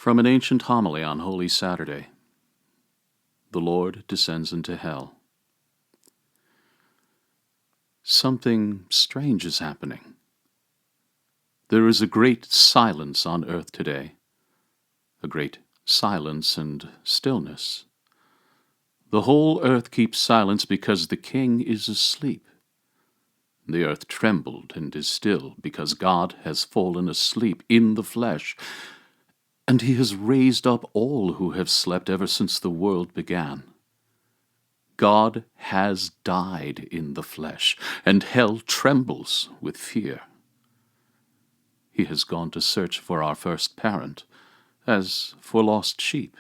From an ancient homily on Holy Saturday, the Lord descends into hell. Something strange is happening. There is a great silence on earth today, a great silence and stillness. The whole earth keeps silence because the King is asleep. The earth trembled and is still because God has fallen asleep in the flesh, and he has raised up all who have slept ever since the world began. God has died in the flesh, and hell trembles with fear. He has gone to search for our first parent, as for lost sheep,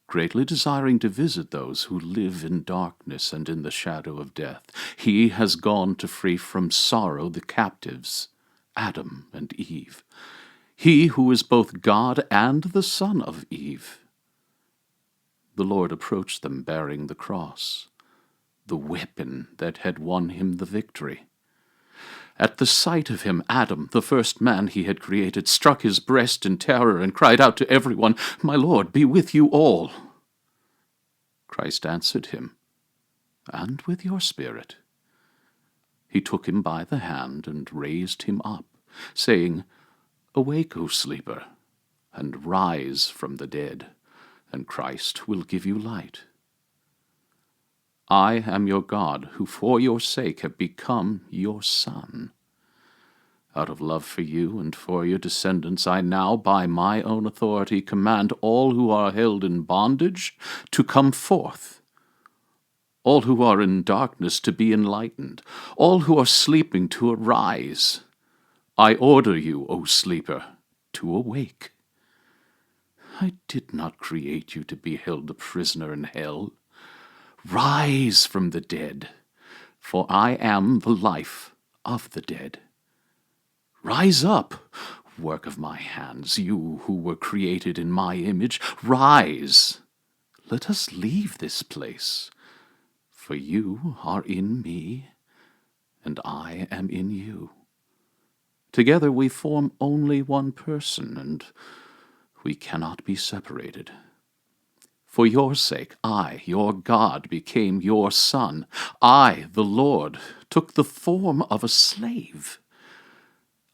greatly desiring to visit those who live in darkness and in the shadow of death. He has gone to free from sorrow the captives, Adam and Eve. He who is both God and the son of Eve. The Lord approached them bearing the cross, the weapon that had won him the victory. At the sight of him, Adam, the first man he had created, struck his breast in terror and cried out to everyone, "My Lord, be with you all." Christ answered him, "And with your spirit." He took him by the hand and raised him up, saying, "Awake, O sleeper, and rise from the dead, and Christ will give you light. I am your God, who for your sake have become your Son. Out of love for you and for your descendants, I now, by my own authority, command all who are held in bondage to come forth, all who are in darkness to be enlightened, all who are sleeping to arise. I order you, O sleeper, to awake. I did not create you to be held a prisoner in hell. Rise from the dead, for I am the life of the dead. Rise up, work of my hands, you who were created in my image. Rise, let us leave this place, for you are in me, and I am in you. Together we form only one person, and we cannot be separated. For your sake, I, your God, became your son. I, the Lord, took the form of a slave.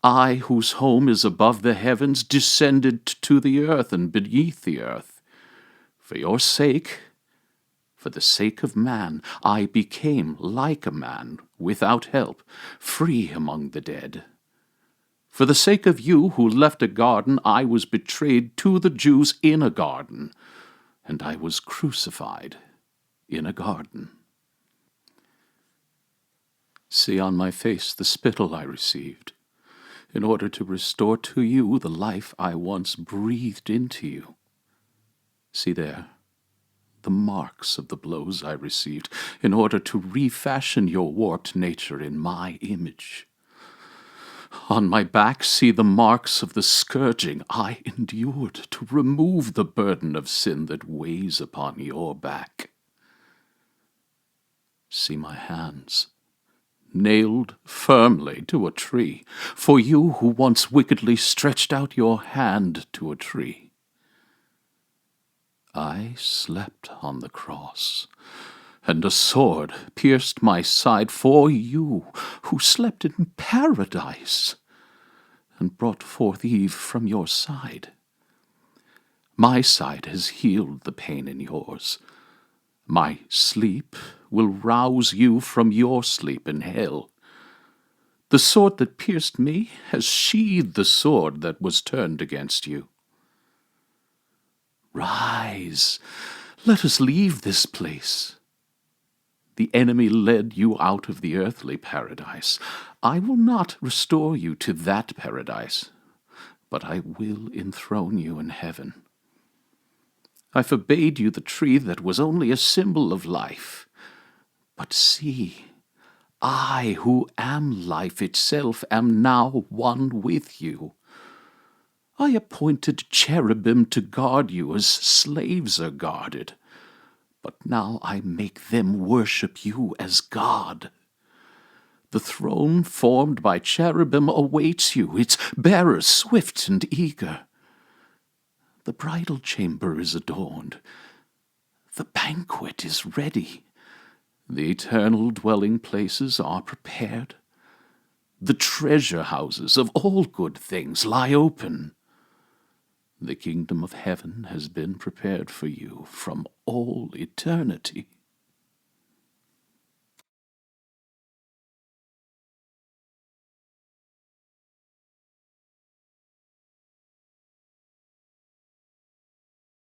I, whose home is above the heavens, descended to the earth and beneath the earth. For your sake, for the sake of man, I became like a man, without help, free among the dead. For the sake of you who left a garden, I was betrayed to the Jews in a garden, and I was crucified in a garden. See on my face the spittle I received, in order to restore to you the life I once breathed into you. See there, the marks of the blows I received, in order to refashion your warped nature in my image. On my back see the marks of the scourging I endured to remove the burden of sin that weighs upon your back. See my hands, nailed firmly to a tree, for you who once wickedly stretched out your hand to a tree. I slept on the cross, and a sword pierced my side for you who slept in paradise, and brought forth Eve from your side. My side has healed the pain in yours. My sleep will rouse you from your sleep in hell. The sword that pierced me has sheathed the sword that was turned against you. Rise, let us leave this place. The enemy led you out of the earthly paradise. I will not restore you to that paradise, but I will enthrone you in heaven. I forbade you the tree that was only a symbol of life. But see, I, who am life itself, am now one with you. I appointed cherubim to guard you as slaves are guarded. But now I make them worship you as God. The throne formed by cherubim awaits you, its bearers swift and eager. The bridal chamber is adorned. The banquet is ready. The eternal dwelling places are prepared. The treasure houses of all good things lie open. The kingdom of heaven has been prepared for you from all eternity.